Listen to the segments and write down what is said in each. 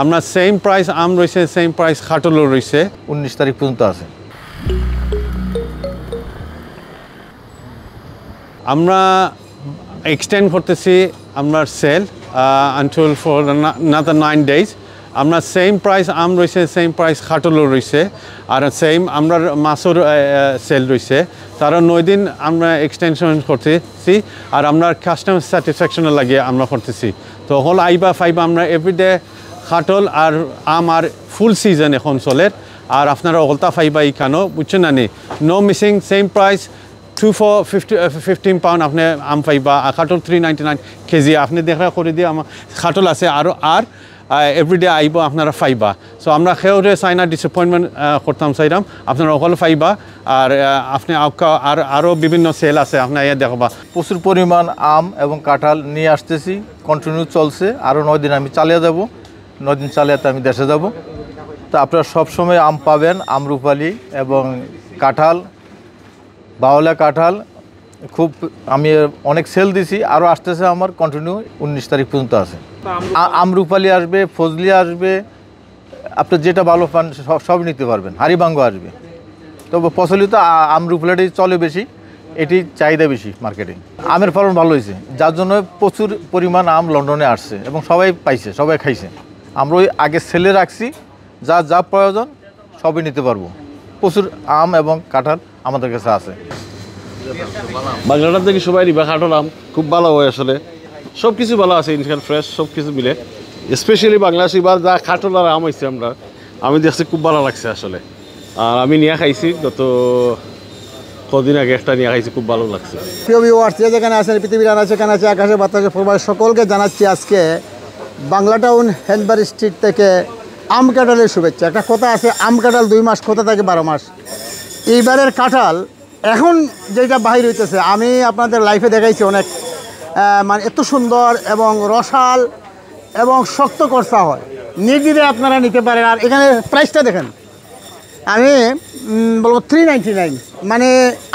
আমরা same price আম রয়েছে, সেম প্রাইস খাটলও রয়েছে। 19 তারিখ পর্যন্ত আছে। আমরা এক্সটেন্ড করতেছি আমরা sale until for another 9 days। আমরা সেম প্রাইস আম রয়েছে, সেম প্রাইস খাটলও রয়েছে, আর সেম আমরা মাছের সেল রয়েছে। তারা 9 দিন আমরা এক্সটেনশন করতেছি, আর আমরা কাস্টমার স্যাটিসফ্যাকশনের লাগে আমরা করতেছি। তো হল আইবা ফাইবা আমরা এভরিডে খাটল আর আম আর ফুল সিজন এখন চলে, আর আপনারা অলতা ফাইবা ইখানো বুঝছেন না নি, no missing, same price 2 for 15 pound আপনি আম পাইবা, আর খাটল 399 কেজি আপনি দেখা করে দিয়ে আমার খাটল আছে আরও, আর এভরিডে আইব আপনারা ফাইবা। সো আমরা সেউরে চাইনা ডিসঅ্যাপয়েন্টমেন্ট করতাম চাইলাম, আপনারা অকল ফাইবা, আর আপনি আর আরও বিভিন্ন সেল আছে আপনার ইয়ে দেখবা। প্রচুর পরিমাণ আম এবং কাঁঠাল নিয়ে আসতেছি, কন্টিনিউ চলছে। আরও 9 দিন আমি চালিয়ে যাব, 9 দিন চালিয়ে আমি দেশে যাব। তো আপনারা সবসময় আম পাবেন, আমরুপালি এবং কাঁঠাল, বাওলা কাঁঠাল খুব আমি অনেক সেল দিছি, আরও আসতেছে আমার কন্টিনিউ 19 তারিখ পর্যন্ত আছে। আমরুপালি আসবে, ফজলি আসবে, আপনি যেটা ভালো পান সব নিতে পারবেন, হারিবাঙ্গ আসবে। তবে প্রচলিত আমরুপালিটাই চলে বেশি, এটি চাহিদা বেশি মার্কেটে। আমের ফলন ভালো হয়েছে, যার জন্য প্রচুর পরিমাণ আম লন্ডনে আসছে এবং সবাই পাইছে, সবাই খাইছে। আমরা ওই আগে সেলে রাখছি, যা যা প্রয়োজন সবই নিতে পারবো। প্রচুর আম এবং কাঁঠাল আমাদের কাছে আছে। বাংলাটার থেকে সবাই নিবা, কাঁঠাল আম খুব ভালো হয় আসলে, সব কিছু ভালো আছে, ইনফ্যাক্ট ফ্রেশ সব কিছু মিলে। স্পেশালি বাংলাদেশি বা যা কাঁঠাল আর আম হয়েছে আমি দেখছি খুব ভালো লাগছে আসলে। আর আমি নিয়ে খাইছি গত কদিন আগে, একটা নিয়ে খাইছি, খুব ভালো লাগছে। প্রিয় ভিউয়ার্স, যেখানে আছেন পৃথিবীর আনাচে আছে, আকাশে বাতাসে প্রবাস, সকলকে জানাচ্ছি আজকে বাংলা টাউন হেনবারি স্ট্রিট থেকে আম কাঁঠালের শুভেচ্ছা। একটা কথা আছে, আম কাঁঠাল 2 মাস, কথা থাকে 12 মাস। এইবারের কাঁঠাল এখন যেটা বাহির হইতেছে, আমি আপনাদের লাইফে দেখাইছি অনেক, মানে এত সুন্দর এবং রসাল এবং শক্ত করসা হয়, নির্দ্বিধায় আপনারা নিতে পারেন। আর এখানে প্রাইসটা দেখেন, আমি বলবো 399, মানে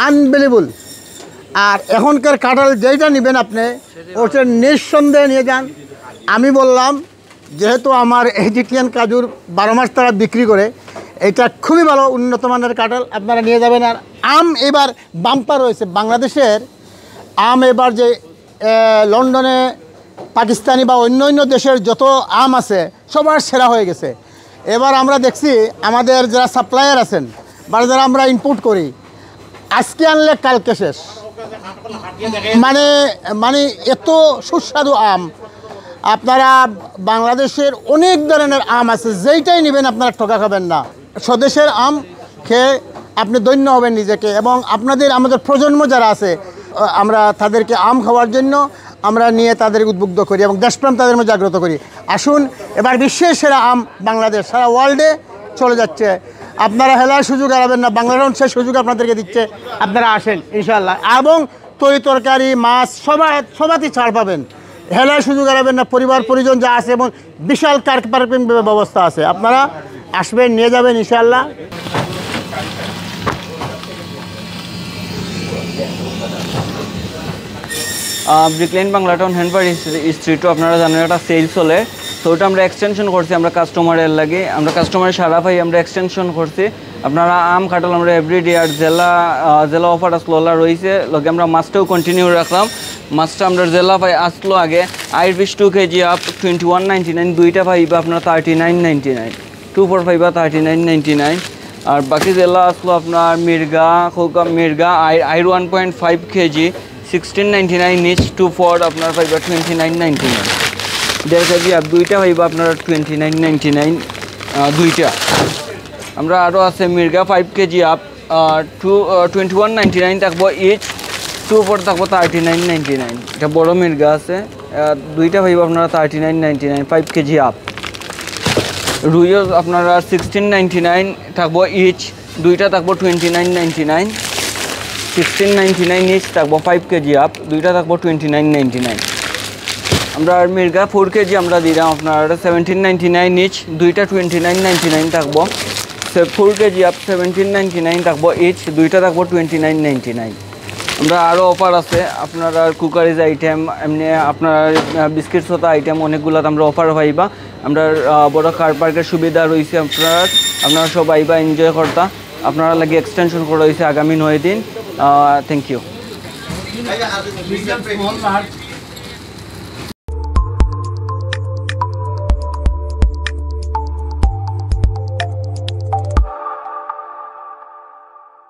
আনবিলিভেবল। আর এখনকার কাঁঠাল যেইটা নেবেন আপনি ওটা নিঃসন্দেহে নিয়ে যান। আমি বললাম, যেহেতু আমার এজিটিয়ান কাজুর 12 মাস তারা বিক্রি করে, এটা খুবই ভালো উন্নত মানের কাঁঠাল, আপনারা নিয়ে যাবেন। আর আম এবার বাম্পার রয়েছে, বাংলাদেশের আম এবার যে লন্ডনে, পাকিস্তানি বা অন্য দেশের যত আম আছে সবার সেরা হয়ে গেছে। এবার আমরা দেখছি আমাদের যারা সাপ্লায়ার আছেন বা যারা আমরা ইনপুট করি, আজকে আনলে কালকে শেষ, মানে এত সুস্বাদু আম। আপনারা বাংলাদেশের অনেক ধরনের আম আছে, যেইটাই নেবেন আপনারা ঠকা খাবেন না। স্বদেশের আম খেয়ে আপনি ধন্য হবেন নিজেকে, এবং আমাদের প্রজন্ম যারা আছে, আমরা তাদেরকে আম খাওয়ার জন্য আমরা নিয়ে তাদের উদ্বুদ্ধ করি এবং দেশপ্রেম তাদের মধ্যে জাগ্রত করি। আসুন, এবার বিশ্বের সেরা আম বাংলাদেশ সারা ওয়ার্ল্ডে চলে যাচ্ছে। আপনারা হেলার সুযোগ হারাবেন না, বাংলা টাউন সেই সুযোগ আপনাদেরকে দিচ্ছে। আপনারা আসেন ইনশাআল্লাহ, এবং তরি তরকারি, মাছ সবাতেই ছাড় পাবেন। হেলার সুযোগ হারাবেন না, পরিবার পরিজন যা আছে, এবং বিশাল কার পার্কিং ব্যবস্থা আছে। আপনারা আসবেন, নিয়ে যাবেন ইনশাআল্লাহ। ব্রিকলেন বাংলা টাউন হেনবারি স্ট্রিটও আপনারা জানেন একটা সেল চলে, তো ওটা আমরা এক্সটেনশন করছি। আমরা কাস্টমারের লাগে, আমরা কাস্টমারের সারা পাই, আমরা এক্সটেনশন করছি। আপনারা আম কাঁঠাল আমরা এভরিডে, আর জেলা অফার আসলো রয়েছে লগে, আমরা মাছটাও কন্টিনিউ রাখলাম। মাছটা আমরা জেলা পাই আসলো আগে, আইরিশ 2 কেজি আপ 21.99, দুইটা পাইবা আপনার 39.99, 2 for 5 39.99। আর বাকি জেলা আসলো আপনার মির্গা আইর 1.5 কেজি 16.99 নিচ, 2 for আপনার পাইবা 29.99, 1.5 কেজি আর দুইটা পাইবা আপনার 29.99 দুইটা। আমরা আরও আছে মির্গা 5 কেজি আপ 21.99 থাকবো ইচ, 2 for থাকবো 39.99। এটা বড় মির্গা আছে, দুইটা পাইবা আপনারা 39.99, 5 কেজি আপ। রুইও আপনারা 16.99 থাকবো ইচ, দুইটা থাকবো 29.99, 16.99 ইচ থাকবো 5 কেজি আপ, দুইটা থাকবো 29.99। আমরা মির্গা 4 কেজি আমরা দিলাম আপনার 17.99 ইচ, দুইটা 29.99 থাকবো। 4 কেজি আপ 17.99 থাকবো ইচ, দুইটা থাকবো 29.99। আমরা আরও অফার আছে আপনার কুকারিজ আইটেম, এমনি আপনার বিস্কিট সোতা আইটেম অনেকগুলো আমরা অফার পাইবা। আমরা বড় কার পার্কের সুবিধা রয়েছে আপনারা সব আইবা এনজয় করতা আপনারা লাগে এক্সটেনশন করা হয়েছে আগামী 9 দিন থ্যাংক ইউ